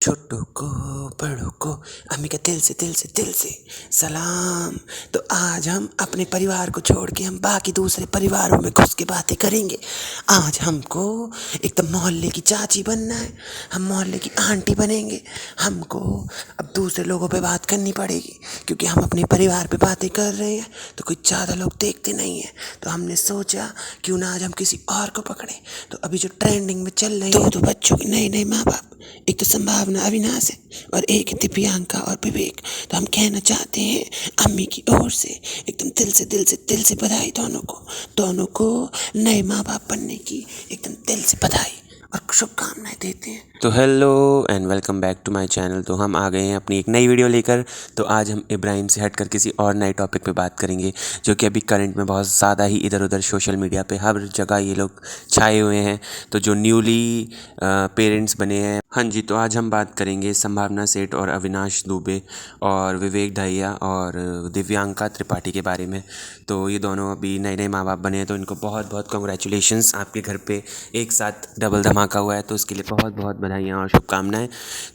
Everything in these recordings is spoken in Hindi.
छोटों को बड़ों को अम्मी का दिल से सलाम। तो आज हम अपने परिवार को छोड़ के हम बाकी दूसरे परिवारों में घुस के बातें करेंगे। आज हमको एकदम मोहल्ले की चाची बनना है, हम मोहल्ले की आंटी बनेंगे। हमको अब दूसरे लोगों पे बात करनी पड़ेगी क्योंकि हम अपने परिवार पे बातें कर रहे हैं तो कुछ ज़्यादा लोग देखते नहीं हैं। तो हमने सोचा क्यों ना आज हम किसी और को पकड़ें। तो अभी जो ट्रेंडिंग में चल रही है, दो बच्चों के नए नए माँ बाप, एक तो संभावना अविनाश है और एक है दिव्यांका और विवेक। तो हम कहना चाहते हैं अम्मी की ओर से एकदम दिल से बधाई दोनों को नए माँ बाप बनने की एकदम दिल से बधाई और शुभकामनाएं देते हैं। तो hello and welcome back to my channel. तो हम आ गए हैं अपनी एक नई वीडियो लेकर। तो आज हम इब्राहिम से हटकर किसी और नए टॉपिक पे बात करेंगे जो कि अभी करंट में बहुत ज़्यादा ही इधर उधर सोशल मीडिया पे हर जगह ये लोग छाए हुए हैं। तो जो न्यूली पेरेंट्स बने हैं, हाँ जी, तो आज हम बात करेंगे संभावना सेठ और अविनाश दुबे और विवेक दहिया और दिव्यांका त्रिपाठी के बारे में। तो ये दोनों अभी नए नए माँ बाप बने हैं, तो इनको बहुत बहुत कॉन्ग्रेचुलेशंस। आपके घर पे एक साथ डबल धमाका हुआ है, तो उसके लिए बहुत बहुत बधाइयाँ और शुभकामनाएं।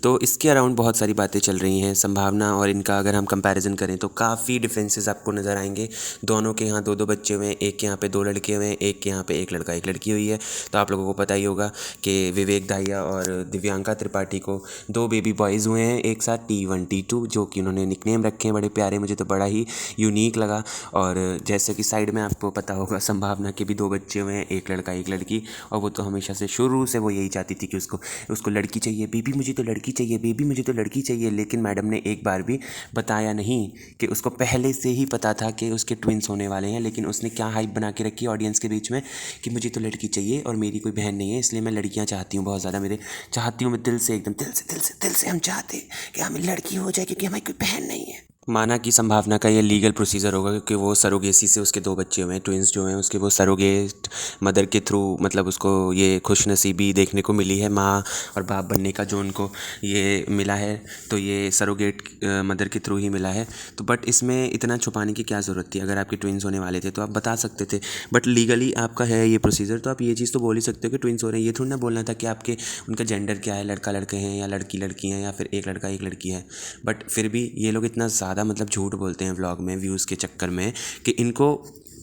तो इसके अराउंड बहुत सारी बातें चल रही हैं। संभावना और इनका अगर हम कंपैरिजन करें तो काफ़ी डिफरेंसेस आपको नज़र आएंगे। दोनों के यहाँ दो दो बच्चे हुए हैं, एक के यहाँ पे दो लड़के हुए हैं, एक के यहाँ पे एक लड़का एक लड़की हुई है। तो आप लोगों को पता ही होगा कि विवेक दहिया और दिव्यांका त्रिपाठी को दो बेबी बॉयज़ हुए हैं एक साथ, T1 T2, जो कि उन्होंने निकनेम रखे हैं बड़े प्यारे। मुझे तो बड़ा ही यूनिक लगा। और जैसे कि साइड में आपको पता होगा संभावना के भी दो बच्चे हुए हैं, एक लड़का एक लड़की। और वो तो हमेशा से शुरू से वो यही चाहती थी कि उसको लड़की चाहिए, बेबी मुझे तो लड़की चाहिए, बेबी मुझे तो लड़की चाहिए। लेकिन मैडम ने एक बार भी बताया नहीं कि उसको पहले से ही पता था कि उसके ट्विंस होने वाले हैं। लेकिन उसने क्या हाइप बना के रखी ऑडियंस के बीच में कि मुझे तो लड़की चाहिए और मेरी कोई बहन नहीं है, इसलिए मैं लड़कियां चाहती हूँ बहुत ज़्यादा। मेरे चाहती हूँ मैं दिल से, एकदम दिल से हम चाहते हैं कि हमें लड़की हो जाए क्योंकि हमारी कोई बहन नहीं है। माना कि संभावना का ये लीगल प्रोसीजर होगा क्योंकि वो सरोगेसी से उसके दो बच्चे हुए हैं, ट्विंस जो हैं उसके, वो सरोगेट मदर के थ्रू, मतलब उसको ये खुशनसीबी देखने को मिली है माँ और बाप बनने का, जो उनको ये मिला है। तो ये सरोगेट मदर के थ्रू ही मिला है। तो बट इसमें इतना छुपाने की क्या ज़रूरत थी? अगर आपके ट्विंस होने वाले थे तो आप बता सकते थे। बट लीगली आपका है ये प्रोसीजर, तो आप ये चीज़ तो बोल ही सकते हो कि ट्विंस हो रहे हैं। ये थोड़ी ना बोलना था कि आपके उनका जेंडर क्या है, लड़का लड़के हैं या लड़की लड़की हैं या फिर एक लड़का एक लड़की है। बट फिर भी ये लोग इतना ज़्यादा मतलब झूठ बोलते हैं व्लॉग में व्यूज़ के चक्कर में कि इनको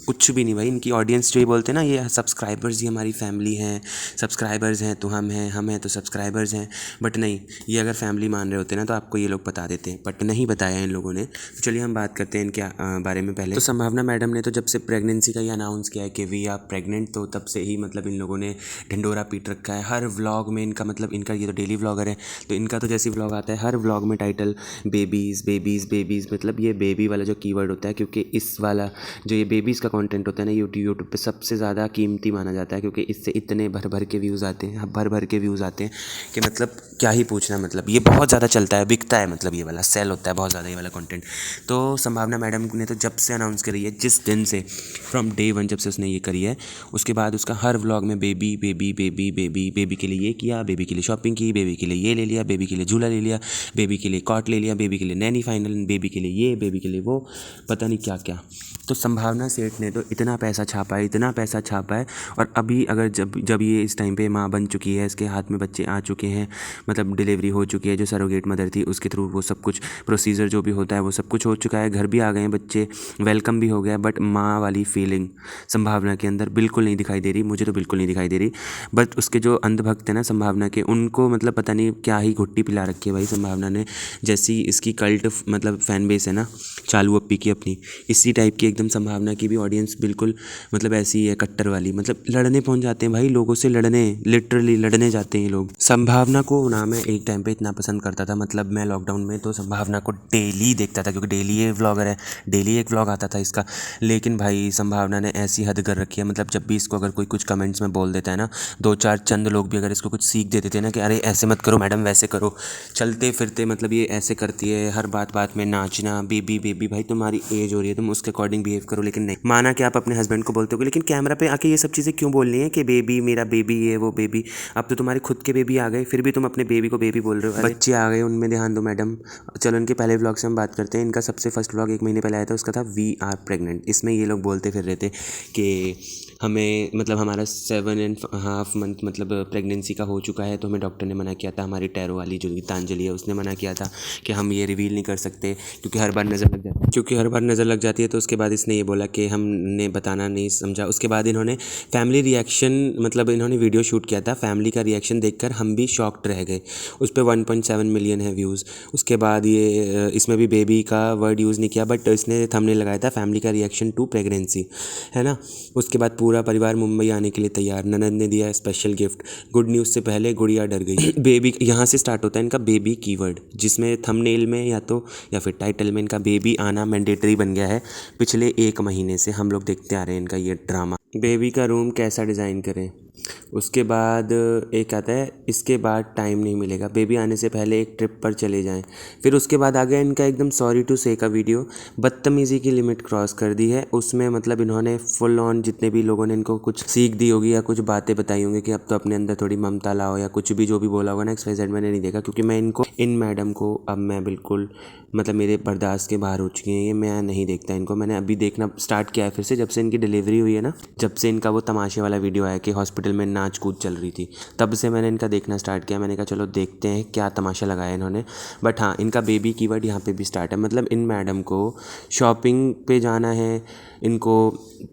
कुछ भी नहीं भाई। इनकी ऑडियंस जो ये बोलते हैं ना, ये सब्सक्राइबर्स ही हमारी फैमिली हैं, सब्सक्राइबर्स हैं तो हम हैं तो सब्सक्राइबर्स हैं। बट नहीं, ये अगर फैमिली मान रहे होते ना तो आपको ये लोग बता देते, बट नहीं बताया इन लोगों ने। तो चलिए हम बात करते हैं इनके बारे में। पहले तो संभावना मैडम ने तो जब से प्रेगनेंसी का ये अनाउंस किया है कि वी आर प्रेग्नेंट, तो तब से ही मतलब इन लोगों ने ढिंडोरा पीट रखा है हर व्लॉग में इनका। मतलब इनका ये तो डेली व्लॉगर है, तो इनका तो जैसे व्लॉग आता है हर व्लॉग में टाइटल बेबीज़ बेबीज़ बेबीज़, मतलब ये बेबी वाला जो कीवर्ड होता है, क्योंकि इस वाला जो ये बेबीज़ का कंटेंट होता है ना यूट्यूब पे सबसे ज़्यादा कीमती माना जाता है, क्योंकि इससे इतने भर भर के व्यूज़ आते हैं, भर भर के व्यूज़ आते हैं कि मतलब क्या ही पूछना। मतलब ये बहुत ज़्यादा चलता है, बिकता है, मतलब ये वाला सेल होता है बहुत ज़्यादा ये वाला कंटेंट। तो संभावना मैडम ने तो जब से अनाउंस करी है, जिस दिन से, फ्रॉम डे वन जब से उसने ये करी है, उसके बाद उसका हर व्लॉग में baby baby baby baby, baby के लिए ये किया, बेबी के लिए शॉपिंग की, बेबी के लिए ये ले लिया, बेबी के लिए झूला ले लिया, बेबी के लिए कॉट ले लिया, बेबी के लिए नैनी फाइनल, बेबी के लिए ये, बेबी के लिए वो, पता नहीं क्या क्या। तो संभावना सेठ ने तो इतना पैसा छापा है, इतना पैसा छापा है। और अभी अगर जब ये इस टाइम पे माँ बन चुकी है, इसके हाथ में बच्चे आ चुके हैं, मतलब डिलीवरी हो चुकी है, जो सरोगेट मदर थी उसके थ्रू वो सब कुछ प्रोसीजर जो भी होता है वो सब कुछ हो चुका है, घर भी आ गए हैं बच्चे, वेलकम भी हो गया। बट माँ वाली फीलिंग संभावना के अंदर बिल्कुल नहीं दिखाई दे रही, मुझे तो बिल्कुल नहीं दिखाई दे रही। बट उसके जो अंधभक्त हैं ना संभावना के, उनको मतलब पता नहीं क्या ही घुट्टी पिला रखी है भाई संभावना ने। जैसी इसकी कल्ट मतलब फैन बेस है ना चालू अप्पी की अपनी, इसी टाइप की एकदम संभावना की भी ऑडियंस बिल्कुल मतलब ऐसी है कट्टर वाली। मतलब लड़ने पहुंच जाते हैं भाई लोगों से, लड़ने, लिटरली लड़ने जाते हैं ये लोग। संभावना को ना मैं एक टाइम पे इतना पसंद करता था, मतलब मैं लॉकडाउन में तो संभावना को डेली देखता था क्योंकि डेली ये व्लॉगर है, डेली एक व्लॉग आता था इसका। लेकिन भाई संभावना ने ऐसी हद कर रखी है, मतलब जब भी इसको अगर कोई कुछ कमेंट्स में बोल देता है ना, दो चार चंद लोग भी अगर इसको कुछ सीख देते थे ना कि अरे ऐसे मत करो मैडम, वैसे करो, चलते फिरते मतलब ये ऐसे करती है, हर बात बात में नाचना, बेबी बेबी, भाई तुम्हारी एज हो रही है, तुम उसके अकॉर्डिंग बिहेव करो। लेकिन नहीं, मान माना कि आप अपने हस्बैंड को बोलते हो, लेकिन कैमरा पे आके ये सब चीज़ें क्यों बोलनी है कि बेबी, मेरा बेबी, ये वो बेबी। अब तो तुम्हारे खुद के बेबी आ गए, फिर भी तुम अपने बेबी को बेबी बोल रहे हो। बच्चे आ गए, उनमें ध्यान दो मैडम। चलो इनके पहले व्लॉग से हम बात करते हैं। इनका सबसे फर्स्ट व्लॉग 1 महीने पहले आया था, उसका था वी आर प्रेगनेंट। इसमें ये लोग बोलते फिर रहे थे कि हमें मतलब हमारा 7.5 मंथ मतलब प्रेगनेंसी का हो चुका है, तो हमें डॉक्टर ने मना किया था, हमारी टैरो वाली जो गीतांजलि है उसने मना किया था कि हम ये रिवील नहीं कर सकते क्योंकि हर बार नज़र लग जाती है। तो उसके बाद इसने ये बोला कि हमने बताना नहीं समझा। उसके बाद इन्होंने फैमिली रिएक्शन मतलब इन्होंने वीडियो शूट किया था, फैमिली का रिएक्शन देखकर हम भी शॉक्ड रह गए। उस पर 1.7 मिलियन है व्यूज़। उसके बाद ये इसमें भी बेबी का वर्ड यूज़ नहीं किया, बट इसने थंबनेल लगाया था फैमिली का रिएक्शन टू प्रेगनेंसी, है ना। उसके बाद पूरा परिवार मुंबई आने के लिए तैयार। ननद ने दिया स्पेशल गिफ्ट। गुड न्यूज़ से पहले गुड़िया डर गई। बेबी यहाँ से स्टार्ट होता है इनका बेबी कीवर्ड, जिसमें थंबनेल में या फिर टाइटल में इनका बेबी आना मैंडेटरी बन गया है। पिछले 1 महीने से हम लोग देखते आ रहे हैं इनका ये ड्रामा। बेबी का रूम कैसा डिज़ाइन करें। उसके बाद एक आता है, इसके बाद टाइम नहीं मिलेगा, बेबी आने से पहले एक ट्रिप पर चले जाएं। फिर उसके बाद आ गया इनका एकदम सॉरी टू से का वीडियो। बदतमीज़ी की लिमिट क्रॉस कर दी है। उसमें मतलब इन्होंने फुल ऑन जितने भी लोगों ने इनको कुछ सीख दी होगी या कुछ बातें बताई होंगी कि अब तो अपने अंदर थोड़ी ममता लाओ या कुछ भी जो भी बोला होगा ना XYZ, मैंने नहीं देखा क्योंकि मैं इन मैडम को अब मैं बिल्कुल मतलब मेरे बर्दाश्त के बाहर हो चुकी हैं ये। मैं नहीं देखता इनको। मैंने अभी देखना स्टार्ट किया है फिर से, जब से इनकी डिलीवरी हुई है ना, जब से इनका वो तमाशे वाला वीडियो आया कि हॉस्पिटल में नाच कूद चल रही थी, तब से मैंने इनका देखना स्टार्ट किया। मैंने कहा चलो देखते हैं क्या तमाशा लगाया इन्होंने। बट हाँ, इनका बेबी कीवर्ड यहाँ पे भी स्टार्ट है। मतलब इन मैडम को शॉपिंग पे जाना है, इनको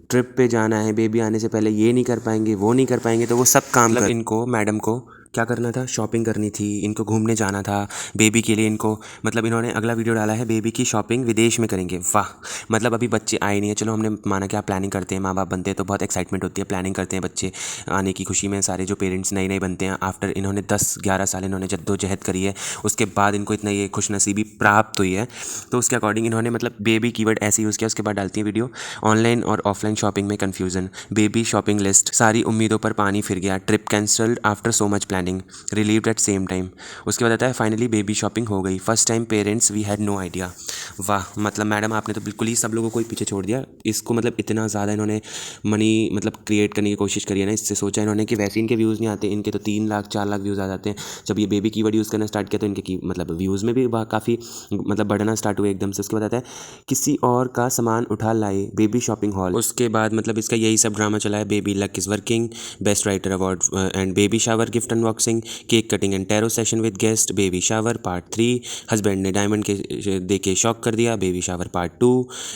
ट्रिप पे जाना है, बेबी आने से पहले ये नहीं कर पाएंगे, वो नहीं कर पाएंगे, तो वो सब काम मतलब इनको मैडम को क्या करना था, शॉपिंग करनी थी, इनको घूमने जाना था बेबी के लिए। इनको मतलब इन्होंने अगला वीडियो डाला है बेबी की शॉपिंग विदेश में करेंगे। वाह, मतलब अभी बच्चे आए नहीं है, चलो हमने माना कि आप प्लानिंग करते हैं, माँ बाप बनते हैं तो बहुत एक्साइटमेंट होती है, प्लानिंग करते हैं बच्चे आने की खुशी में। सारे जो पेरेंट्स नए नए बनते हैं आफ्टर इन्होंने 10-11 साल इन्होंने जद्दोजहद करी है, उसके बाद इनको इतना ये खुशनसीबी प्राप्त हुई है। तो उसके अकॉर्डिंग इन्होंने मतलब बेबी कीवर्ड ऐसे यूज़ किया। उसके बाद डालती है वीडियो, ऑनलाइन और ऑफलाइन शॉपिंग में कन्फ्यूज़न, बेबी शॉपिंग लिस्ट, सारी उम्मीदों पर पानी फिर गया, trip cancelled after so much planning, relieved at same time. उसके बाद आता है फाइनली बेबी शॉपिंग हो गई, first time parents we had no idea. वाह, मतलब मैडम आपने तो बिल्कुल ही सब लोगों को ही पीछे छोड़ दिया। इसको मतलब इतना ज़्यादा इन्होंने मनी मतलब क्रिएट करने की कोशिश करी है ना, इससे सोचा इन्होंने कि वैसे इनके व्यूज़ नहीं आते, इनके तो 3 लाख 4 लाख व्यूज़ आ जाते हैं। जब ये बेबी कीवर्ड यूज़ करना स्टार्ट किया तो इनके मतलब व्यूज़ में भी काफ़ी मतलब बढ़ना स्टार्ट हुए एकदम से। उसके बाद आता है किसी और का सामान उठा लाए, बेबी शॉपिंग हॉल। उसके बाद मतलब इसका यही सब ड्रामा चला है, baby luck is working, best writer award and baby shower gift unboxing, cake cutting and tarot session with guest, baby shower part 3, husband ने डायमंड के दे के शॉक कर दिया, बेबी शावर पार्ट 2।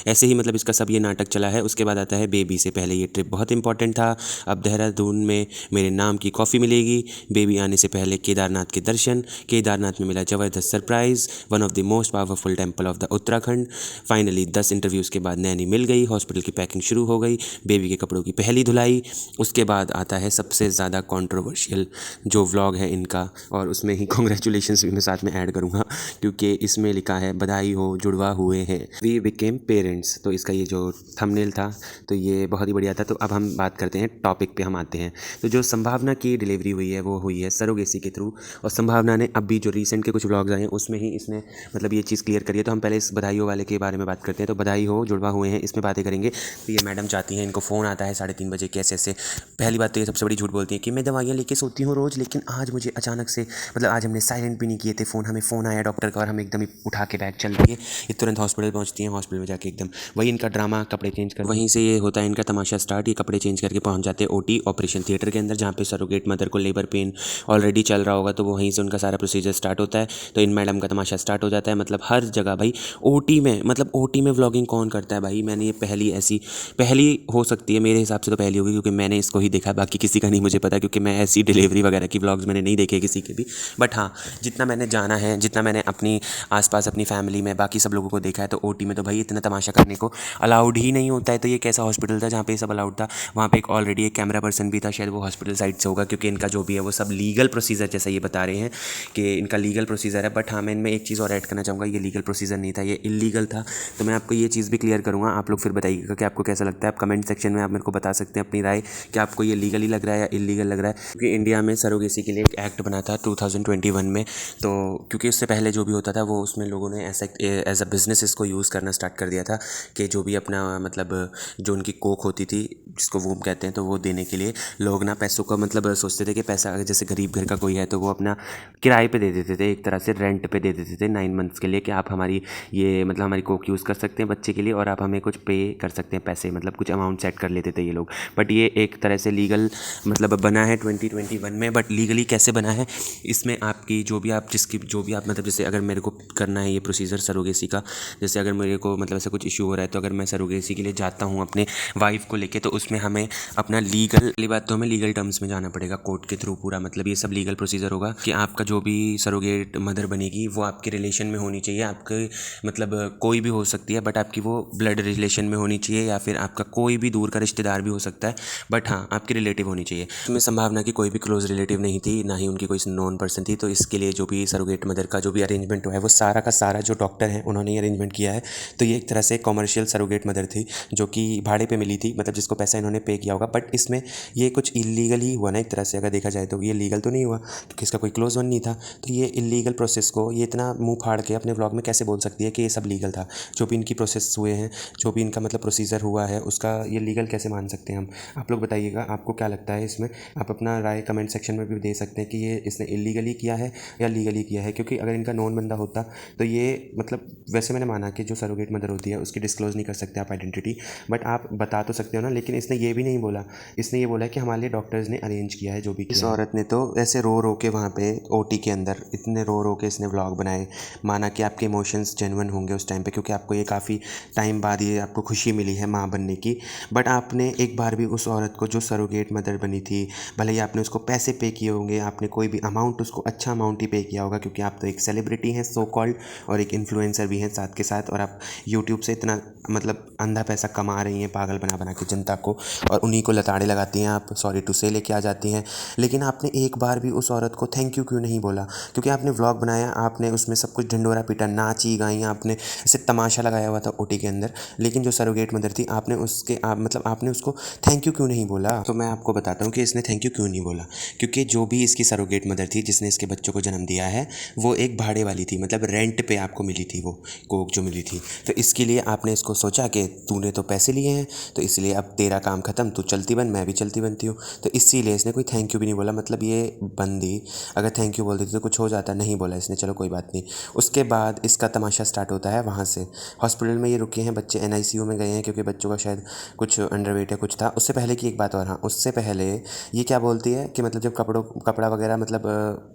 ऐसे ही मतलब इसका सब ये नाटक चला है। उसके बाद आता है बेबी से पहले ये ट्रिप बहुत इंपॉर्टेंट था, अब देहरादून में मेरे नाम की कॉफ़ी मिलेगी, बेबी आने से पहले केदारनाथ के दर्शन, केदारनाथ में मिला ज़बरदस्त surprise, one of the most powerful temple of the Uttarakhand. Finally 10 interviews के बाद नैनी मिल गई, हॉस्पिटल की पैकिंग शुरू हो गई, बेबी के कपड़ों की पहली धुलाई। उसके बाद आता है सबसे ज़्यादा कंट्रोवर्शियल जो व्लॉग है इनका, और उसमें ही कॉन्ग्रेचुलेशंस भी मैं साथ में ऐड करूँगा क्योंकि इसमें लिखा है बधाई हो जुड़वा हुए हैं, वी बिकेम पेरेंट्स। तो इसका ये जो थंबनेल था तो ये बहुत ही बढ़िया था। तो अब हम बात करते हैं, टॉपिक पे हम आते हैं। तो जो संभावना की डिलीवरी हुई है वो हुई है सरोगेसी के थ्रू, और संभावना ने अभी जो रिसेंट के कुछ व्लॉग्स आए हैं उसमें ही इसने मतलब ये चीज़ क्लियर करी है। तो हम पहले इस बधाई वाले के बारे में बात करते हैं। तो बधाई हो जुड़वा हुए हैं, इसमें बातें करेंगे। तो ये मैडम चाहती हैं, इनको फ़ोन आता है 3:30 बजे के ऐसे। पहली बात तो ये सबसे बड़ी झूठ बोलती है कि मैं दवाइयाँ लेके सोती हूँ रोज़, लेकिन आज मुझे अचानक से मतलब आज हमने साइलेंट भी नहीं किए थे फ़ोन, हमें फ़ोन आया डॉक्टर का और हम एकदम ही उठा के बैग चल दिए, ये तुरंत हॉस्पिटल पहुँचती हैं। हॉस्पिटल में जाके एकदम वही इनका ड्रामा, कपड़े चेंज कर, वहीं से ये होता है इनका तमाशा स्टार्ट। ये कपड़े चेंज करके पहुँच जाते हैं OT ऑपरेशन थिएटर के अंदर, जहाँ पे सरोगेट मदर को लेबर पेन ऑलरेडी चल रहा होगा, तो वहीं से उनका सारा प्रोसीजर स्टार्ट होता है। तो इन मैडम का तमाशा स्टार्ट हो जाता है। मतलब हर जगह भाई OT में, मतलब OT में व्लॉगिंग कौन करता है भाई। मैंने ये पहली हो सकती है मेरे हिसाब से, तो पहली होगी क्योंकि मैंने इसको ही देखा, बाकी किसी का नहीं मुझे पता क्योंकि मैं ऐसी डिलीवरी वगैरह की व्लॉग्स मैंने नहीं देखे किसी के भी। बट हाँ, जितना मैंने जाना है, जितना मैंने अपनी आसपास अपनी फैमिली में बाकी सब लोगों को देखा है, तो OT में तो भाई इतना तमाशा करने को अलाउड ही नहीं होता है। तो ये कैसा हॉस्पिटल था जहाँ पे ये सब अलाउड था। वहाँ पे एक ऑलरेडी एक कैमरा पर्सन भी था, शायद वो हॉस्पिटल साइड से होगा क्योंकि इनका जो भी है वो सब लीगल प्रोसीजर जैसा ये बता रहे हैं कि इनका लीगल प्रोसीजर है। बट हाँ, मैं इनमें एक चीज़ और ऐड करना चाहूँगा, ये लीगल प्रोसीजर नहीं था, ये इलीगल था। तो मैं आपको ये चीज़ भी क्लियर करूँगा, आप लोग फिर बताइएगा कि आपको कैसा लगता है। आप कमेंट सेक्शन में आप मेरे को बता सकते हैं अपनी राय कि आपको ये लीगली लग रहा है या इलीगल लग रहा है। क्योंकि इंडिया में सरोगेसी सरोगेसी के लिए एक एक्ट बना था 2021 में। तो क्योंकि उससे पहले जो भी होता था वो उसमें लोगों ने ऐसा एज अ बिज़नेस इसको यूज़ करना स्टार्ट कर दिया था कि जो भी अपना मतलब जो उनकी कोख होती थी जिसको वूम कहते हैं, तो वो देने के लिए लोग ना पैसों का मतलब सोचते थे कि पैसा अगर जैसे गरीब घर का कोई है तो वो अपना किराए पे दे देते थे, एक तरह से रेंट पे दे देते थे 9 मंथ्स के लिए कि आप हमारी ये मतलब हमारी कोक यूज़ कर सकते हैं बच्चे के लिए और आप हमें कुछ पे कर सकते हैं पैसे, मतलब कुछ अमाउंट सेट कर लेते थे ये लोग। बट ये एक तरह से लीगल मतलब बना है 2021 में। बट लीगली कैसे बना है, इसमें आपकी जो भी आप मतलब जैसे अगर मेरे को करना है ये प्रोसीजर सरोगेसी का, जैसे अगर मेरे को मतलब ऐसा कुछ इशू हो रहा है तो अगर मैं सरोगेसी के लिए जाता हूँ अपने वाइफ को लेके, तो उसमें हमें अपना पहली बात तो हमें लीगल टर्म्स में जाना पड़ेगा कोर्ट के थ्रू पूरा, मतलब ये सब लीगल प्रोसीजर होगा कि आपका जो भी सरोगेट मदर बनेगी वो आपके रिलेशन में होनी चाहिए, आपके मतलब कोई भी हो सकती है बट आपकी वो ब्लड रिलेशन में होनी चाहिए, या फिर आपका कोई भी दूर का रिश्तेदार भी हो सकता है बट हाँ आपकी रिलेटिव होनी चाहिए। इसमें संभावना कि कोई भी क्लोज रिलेटिव नहीं थी, ना ही उनकी कोई नॉन पर्सन थी, तो इसके लिए जो भी सरोगेट मदर का जो भी अरेंजमेंट हुआ है वो सारा का सारा जो डॉक्टर है उन्होंने ही अरेंजमेंट किया है। तो ये एक तरह से कॉमर्शियल सरोगेट मदर थी जो कि भाड़े पे मिली थी, मतलब जिसको पैसा इन्होंने पे किया होगा। बट इसमें ये कुछ इलीगल ही हुआ ना एक तरह से, अगर देखा जाए तो ये लीगल तो नहीं हुआ क्योंकि इसका कोई क्लोज वन नहीं था। तो ये इलीगल प्रोसेस को ये इतना मुंह फाड़ के अपने व्लॉग में कैसे बोल सकती है कि ये सब लीगल था? जो भी इनकी प्रोसेस हुए हैं, जो भी इनका मतलब प्रोसीजर हुआ है उसका ये लीगल कैसे मान सकते हैं हम? आप लोग बताइएगा आपको क्या लगता है इसमें। आप अपना राय कमेंट सेक्शन में भी दे सकते हैं कि ये इसने इलीगली किया है या लीगली किया है। क्योंकि अगर इनका नॉन बंदा होता तो ये मतलब वैसे मैंने माना कि जो सरोगेट मदर होती है उसकी डिस्क्लोज़ नहीं कर सकते आप आइडेंटिटी, बट आप बता तो सकते हो ना। लेकिन इसने ये भी नहीं बोला, इसने ये बोला कि हमारे लिए डॉक्टर्स ने अरेंज किया है जो भी किया। इस औरत ने तो ऐसे रो रो के वहाँ पे ओटी के अंदर इतने रो रो के इसने व्लॉग बनाए, माना कि आपके इमोशंस जेन्युइन होंगे उस टाइम पे क्योंकि आपको ये काफ़ी टाइम बाद ये आपको खुशी मिली है माँ बनने की। बट आपने एक बार भी उस औरत को जो सरोगेट मदर बनी थी, भले ही आपने उसको पैसे पे किए होंगे, आपने कोई भी अमाउंट उसको अच्छा अमाउंट ही पे किया होगा क्योंकि आप तो एक सेलिब्रिटी हैं सो कॉल्ड और एक इन्फ्लुएंसर भी हैं साथ के साथ, और आप यूट्यूब से इतना मतलब अंधा पैसा कमा रही हैं पागल बना बना के जनता को, और उन्हीं को लताड़े लगाती हैं आप, सॉरी टू से लेके आ जाती हैं। लेकिन आपने एक बार भी उस औरत को थैंक यू क्यों नहीं बोला? क्योंकि आपने व्लॉग बनाया, आपने उसमें सब कुछ ढिंडोरा पीटा, नाची गाई, आपने ऐसे तमाशा लगाया हुआ था ओटी के अंदर। लेकिन जो सरोगेट मदर थी आपने उसके मतलब आपने उसको थैंक यू क्यों नहीं बोला? तो मैं आपको बताता हूँ कि इसने थैंक यू क्यों नहीं बोला। क्योंकि जो भी इसकी सरोगेट मदर थी जिसने इसके बच्चों को जन्म दिया है वो एक भाड़े वाली थी, मतलब रेंट पे आपको मिली थी वो कोक जो मिली थी। तो इसके लिए आपने इसको सोचा कि तूने तो पैसे लिए हैं तो इसलिए अब तेरा काम ख़त्म, तू चलती बन, मैं भी चलती बनती हूँ। तो इसीलिए इसने कोई थैंक यू भी नहीं बोला। मतलब ये बंदी अगर थैंक यू बोल देती तो कुछ हो जाता, नहीं बोला इसने, चलो कोई बात नहीं। उसके बाद इसका तमाशा स्टार्ट होता है वहाँ से। हॉस्पिटल में ये रुके हैं, बच्चे NICU में गए हैं क्योंकि बच्चों का शायद कुछ अंडरवेट या कुछ था। उससे पहले की एक बात और, हाँ उससे पहले ये क्या बोलती है कि मतलब जब कपड़ा वगैरह मतलब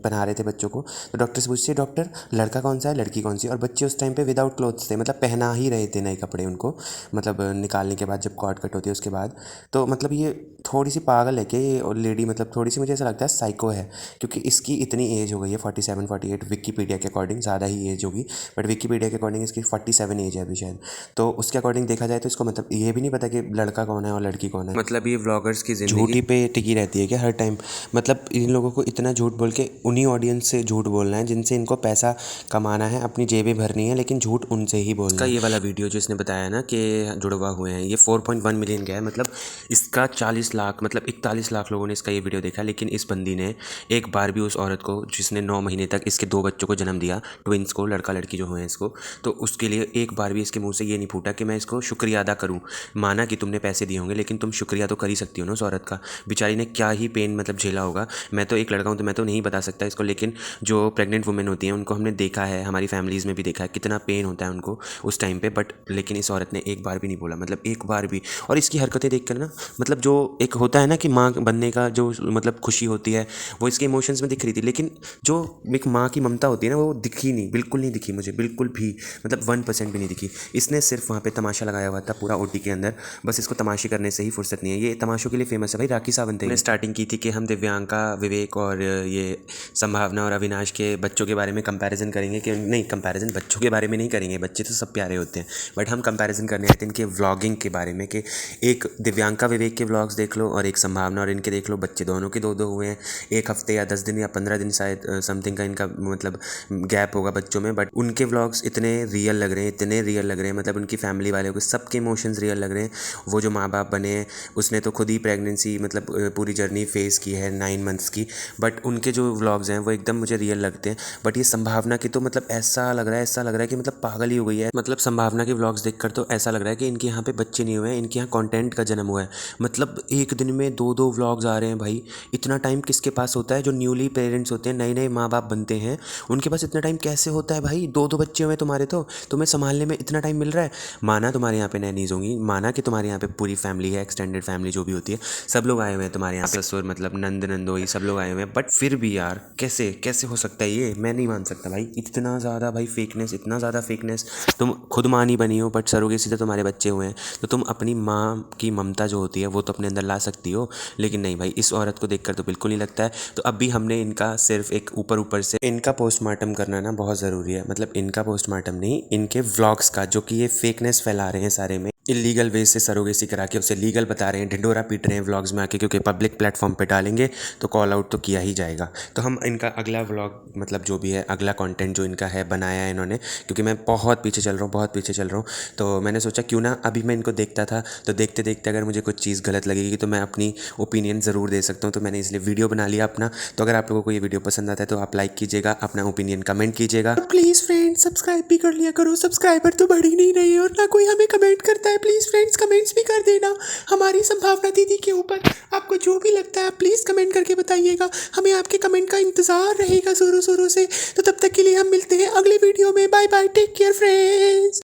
पहना रहे थे बच्चों को, तो डॉक्टर से पूछती है डॉक्टर लड़का कौन सा है लड़की कौन सी, और बच्चे उस टाइम पे विदाउट क्लोथ्स थे, मतलब पहना ही रहे थे नए कपड़े उनको, मतलब निकालने के बाद जब कॉर्ड कट होती है उसके बाद। तो मतलब ये थोड़ी सी पागल है कि ये और लेडी, मतलब थोड़ी सी मुझे ऐसा लगता है साइको है क्योंकि इसकी इतनी एज हो गई है 47-48 विकीपीडिया के अकॉर्डिंग, ज़्यादा ही एज होगी बट विकीपीडिया के अकॉर्डिंग इसकी 47 एज है अभी शायद। तो उसके अकॉर्डिंग देखा जाए तो इसको मतलब ये भी नहीं पता कि लड़का कौन है और लड़की कौन है। मतलब ये व्लॉगर्स की ज़िंदगी झूठी पे टिकी रहती है कि हर टाइम, मतलब इन लोगों को इतना झूठ बोल के उन्हीं ऑडियंस से झूठ बोलना है जिनसे इनको पैसा कमाना है, अपनी जेबें भरनी है, लेकिन झूठ उनसे ही बोलना है। ये वाला वीडियो जो इसने बताया ना कि जुड़वा हुए हैं, ये 4.1 मिलियन गया है, मतलब इसका 40 लाख मतलब 41 लाख लोगों ने इसका ये वीडियो देखा। लेकिन इस बंदी ने एक बार भी उस औरत को जिसने 9 महीने तक इसके 2 बच्चों को जन्म दिया, ट्विंस को, लड़का लड़की जो हुए हैं इसको, तो उसके लिए एक बार भी इसके मुंह से ये नहीं फूटा कि मैं इसको शुक्रिया अदा करूँ। माना कि तुमने पैसे दिए होंगे लेकिन तुम शुक्रिया तो कर ही सकती हो ना उस औरत का। बेचारी ने क्या ही पेन मतलब झेला होगा। मैं तो एक लड़का हूँ तो मैं तो नहीं बता सकता इसको, लेकिन जो प्रेग्नेंट वुमेन होती हैं उनको हमने देखा है, हमारी फैमिलीज़ में भी देखा है कितना पेन होता है उनको उस टाइम पे। बट लेकिन इस औरत ने एक बार भी नहीं बोला, मतलब एक बार भी। और इसकी हरकतें देख कर ना, मतलब जो एक होता है ना कि माँ बनने का जो मतलब खुशी होती है वो इसके इमोशंस में दिख रही थी, लेकिन जो एक माँ की ममता होती है ना वो दिखी नहीं, बिल्कुल नहीं दिखी मुझे, बिल्कुल भी, मतलब 1% भी नहीं दिखी। इसने सिर्फ वहाँ पे तमाशा लगाया हुआ था पूरा ओटी के अंदर, बस इसको तमाशे करने से ही फुर्सत नहीं है। ये तमाशों के लिए फेमस है भाई। राखी सावंत ने स्टार्टिंग की थी कि हम दिव्यांका, विवेक और ये संभावना और अविनाश के बच्चों के बारे में कंपैरिजन करेंगे, कि नहीं कंपैरिजन बच्चों के बारे में नहीं करेंगे, बच्चे तो सब प्यारे होते हैं, बट हम कंपैरिजन करने आते हैं इनके व्लॉगिंग के बारे में कि एक दिव्यांका विवेक के व्लॉग्स देख लो और एक संभावना और इनके देख लो, बच्चे दोनों के 2-2 हुए हैं। एक हफ्ते या 10 दिन या 15 दिन शायद समथिंग का इनका मतलब गैप होगा बच्चों में, बट उनके व्लॉग्स इतने रियल लग रहे हैं, इतने रियल लग रहे हैं, मतलब उनकी फैमिली वाले को सबके इमोशंस रियल लग रहे हैं। वो जो माँ बाप बने हैं उसने तो खुद ही प्रेगनेंसी मतलब पूरी जर्नी फेस की है, 9 मंथ व्लॉगर्स की, बट उनके जो व्लॉग्स हैं वो एकदम मुझे रियल लगते हैं। बट ये संभावना की तो मतलब ऐसा लग रहा है कि मतलब पागल ही हो गई है। मतलब संभावना के व्लॉग्स देखकर तो ऐसा लग रहा है कि इनके यहाँ पे बच्चे नहीं हुए हैं, इनके यहाँ कंटेंट का जन्म हुआ है। मतलब एक दिन में 2-2 व्लॉग्स आ रहे हैं भाई। इतना टाइम किसके पास होता है? जो न्यूली पेरेंट्स होते हैं, नए नए माँ बाप बनते हैं, उनके पास इतना टाइम कैसे होता है भाई? 2-2 बच्चे हुए तुम्हारे, तो तुम्हें संभालने में इतना टाइम मिल रहा है। माना तुम्हारे यहाँ पे नैनीज होंगी, माना कि तुम्हारे यहाँ पे पूरी फैमिली है, एक्सटेंडेड फैमिली जो भी होती है, सब लोग आए हुए हैं तुम्हारे यहाँ पे, ससुर मतलब नंद नंदोई सब लोग आए हुए हैं, बट फिर भी यार कैसे कैसे हो सकता है ये? मैं नहीं मान सकता भाई, इतना ज़्यादा भाई फेकनेस, इतना ज़्यादा फेकनेस। तुम खुद माँ नहीं बनी हो, बट सरोगेसी से तुम्हारे बच्चे हुए हैं, तो तुम अपनी माँ की ममता जो होती है वो तो अपने अंदर ला सकती हो। लेकिन नहीं भाई, इस औरत को देखकर तो बिल्कुल नहीं लगता है। तो अब भी हमने इनका सिर्फ एक ऊपर ऊपर से इनका पोस्टमार्टम करना ना बहुत ज़रूरी है। मतलब इनका पोस्टमार्टम नहीं, इनके व्लॉग्स का, जो कि ये फेकनेस फैला रहे हैं सारे में, इलीगल वे से सरोगेसी करा के उसे लीगल बता रहे हैं, ढिंडोरा पीट रहे हैं व्लॉग्स में आके, क्योंकि पब्लिक प्लेटफॉर्म पे डालेंगे तो कॉल आउट तो किया ही जाएगा। तो हम इनका अगला व्लॉग, मतलब जो भी है अगला कंटेंट जो इनका है बनाया है इन्होंने, क्योंकि मैं बहुत पीछे चल रहा हूँ, बहुत पीछे चल रहा हूँ, तो मैंने सोचा क्यों ना अभी मैं इनको देखता था, तो देखते देखते अगर मुझे कुछ चीज़ गलत लगेगी तो मैं अपनी ओपिनियन ज़रूर दे सकता हूँ। तो मैंने इसलिए वीडियो बना लिया अपना। तो अगर आप लोगों को ये वीडियो पसंद आता है तो आप लाइक कीजिएगा, अपना ओपिनियन कमेंट कीजिएगा, प्लीज़ फ्रेंड्स सब्सक्राइब भी कर लिया करो। सब्सक्राइबर तो बढ़ ही नहीं रही है और ना कोई हमें कमेंट करता है। प्लीज़ फ्रेंड्स कमेंट्स भी कर देना हमारी संभावना दीदी के ऊपर। आपको जो भी लगता है प्लीज़ कमेंट करके बताइएगा, हमें आपके कमेंट का इंतज़ार रहेगा ज़ोरों शोरों से। तो तब तक के लिए हम मिलते हैं अगले वीडियो में। Bye bye, take care friends.